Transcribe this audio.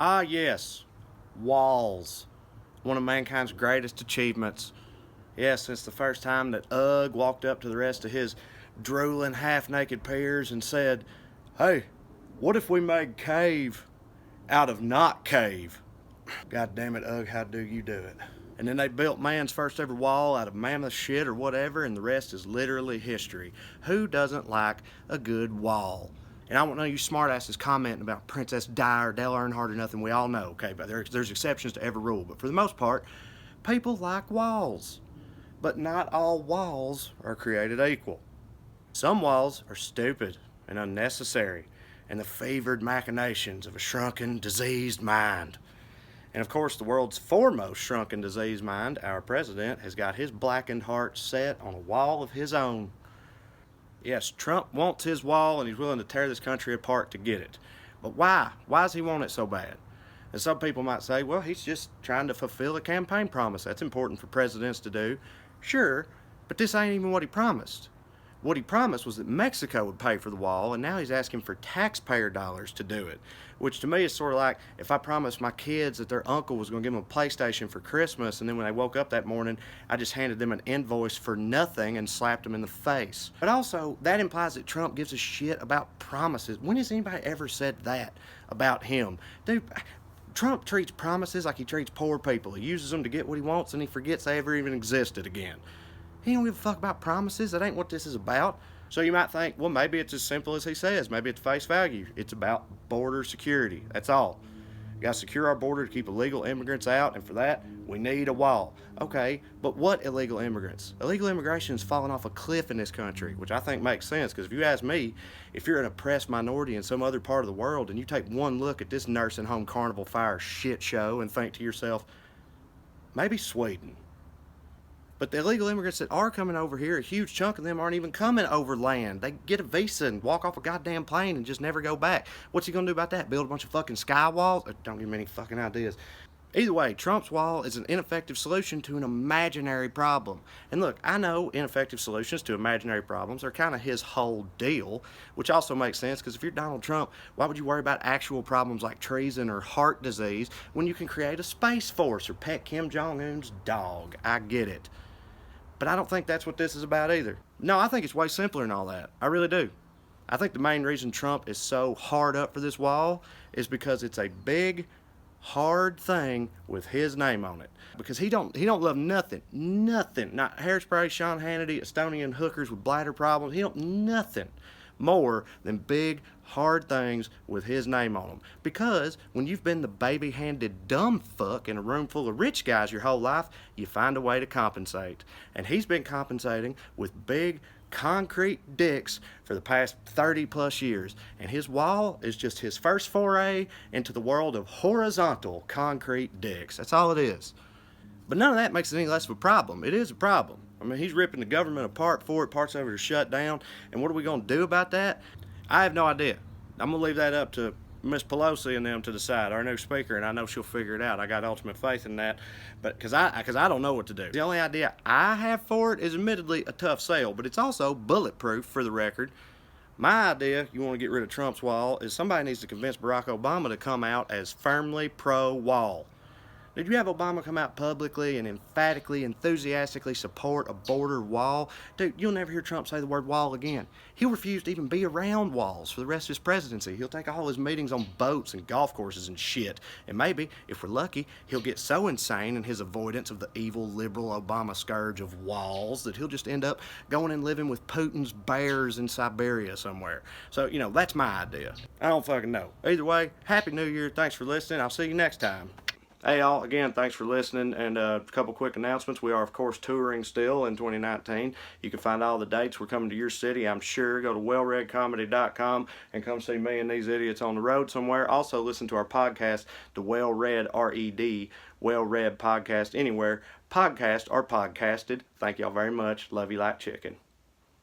Ah, yes, walls. One of mankind's greatest achievements. Yes, since the first time that Ugg walked up to the rest of his drooling, half-naked peers and said, "Hey, what if we made cave out of not cave?" God damn it, Ugg, how do you do it? And then they built man's first ever wall out of mammoth shit or whatever, and the rest is literally history. Who doesn't like a good wall? And I don't know you smartasses commenting about Princess Di or Dale Earnhardt or nothing. We all know, okay, but there's exceptions to every rule. But for the most part, people like walls. But not all walls are created equal. Some walls are stupid and unnecessary, and the favored machinations of a shrunken, diseased mind. And of course, the world's foremost shrunken, diseased mind, our president, has got his blackened heart set on a wall of his own. Yes, Trump wants his wall, and he's willing to tear this country apart to get it. But why? Why does he want it so bad? And some people might say, well, he's just trying to fulfill a campaign promise. That's important for presidents to do. Sure, but this ain't even what he promised. What he promised was that Mexico would pay for the wall, and now he's asking for taxpayer dollars to do it. Which to me is sort of like if I promised my kids that their uncle was going to give them a PlayStation for Christmas, and then when they woke up that morning, I just handed them an invoice for nothing and slapped them in the face. But also, that implies that Trump gives a shit about promises. When has anybody ever said that about him? Dude, Trump treats promises like he treats poor people. He uses them to get what he wants, and he forgets they ever even existed again. He don't give a fuck about promises. That ain't what this is about. So you might think, well, maybe it's as simple as he says. Maybe it's face value. It's about border security. That's all. We got to secure our border to keep illegal immigrants out, and for that, we need a wall. Okay, but what illegal immigrants? Illegal immigration is falling off a cliff in this country, which I think makes sense, because if you ask me, if you're an oppressed minority in some other part of the world, and you take one look at this nursing home carnival fire shit show and think to yourself, maybe Sweden. But the illegal immigrants that are coming over here, a huge chunk of them aren't even coming overland. They get a visa and walk off a goddamn plane and just never go back. What's he gonna do about that? Build a bunch of fucking sky walls? Don't give me any fucking ideas. Either way, Trump's wall is an ineffective solution to an imaginary problem. And look, I know ineffective solutions to imaginary problems are kind of his whole deal, which also makes sense because if you're Donald Trump, why would you worry about actual problems like treason or heart disease when you can create a space force or pet Kim Jong-un's dog? I get it. But I don't think that's what this is about either. No, I think it's way simpler than all that. I really do. I think the main reason Trump is so hard up for this wall is because it's a big, hard thing with his name on it. Because he don't love nothing. Not hairspray, Sean Hannity, Estonian hookers with bladder problems. He don't nothing more than big, hard things with his name on them. Because when you've been the baby-handed dumb fuck in a room full of rich guys your whole life, you find a way to compensate. And he's been compensating with big, concrete dicks for the past 30 plus years. And his wall is just his first foray into the world of horizontal concrete dicks. That's all it is. But none of that makes it any less of a problem. It is a problem. I mean, he's ripping the government apart for it. Parts of it are shut down. And what are we going to do about that? I have no idea. I'm going to leave that up to Miss Pelosi and them to decide, our new speaker, and I know she'll figure it out. I got ultimate faith in that, but because I don't know what to do. The only idea I have for it is admittedly a tough sell, but it's also bulletproof for the record. My idea, you want to get rid of Trump's wall, is somebody needs to convince Barack Obama to come out as firmly pro-wall. Did you have Obama come out publicly and emphatically, enthusiastically support a border wall? Dude, you'll never hear Trump say the word wall again. He'll refuse to even be around walls for the rest of his presidency. He'll take all his meetings on boats and golf courses and shit. And maybe, if we're lucky, he'll get so insane in his avoidance of the evil, liberal Obama scourge of walls that he'll just end up going and living with Putin's bears in Siberia somewhere. So, that's my idea. I don't fucking know. Either way, Happy New Year. Thanks for listening. I'll see you next time. Hey y'all, again, thanks for listening, and a couple quick announcements. We are, of course, touring still in 2019. You can find all the dates. We're coming to your city, I'm sure. Go to wellreadcomedy.com and come see me and these idiots on the road somewhere. Also, listen to our podcast, the Well Read, R-E-D, Well Read Podcast, anywhere. Podcast or podcasted. Thank y'all very much. Love you like chicken.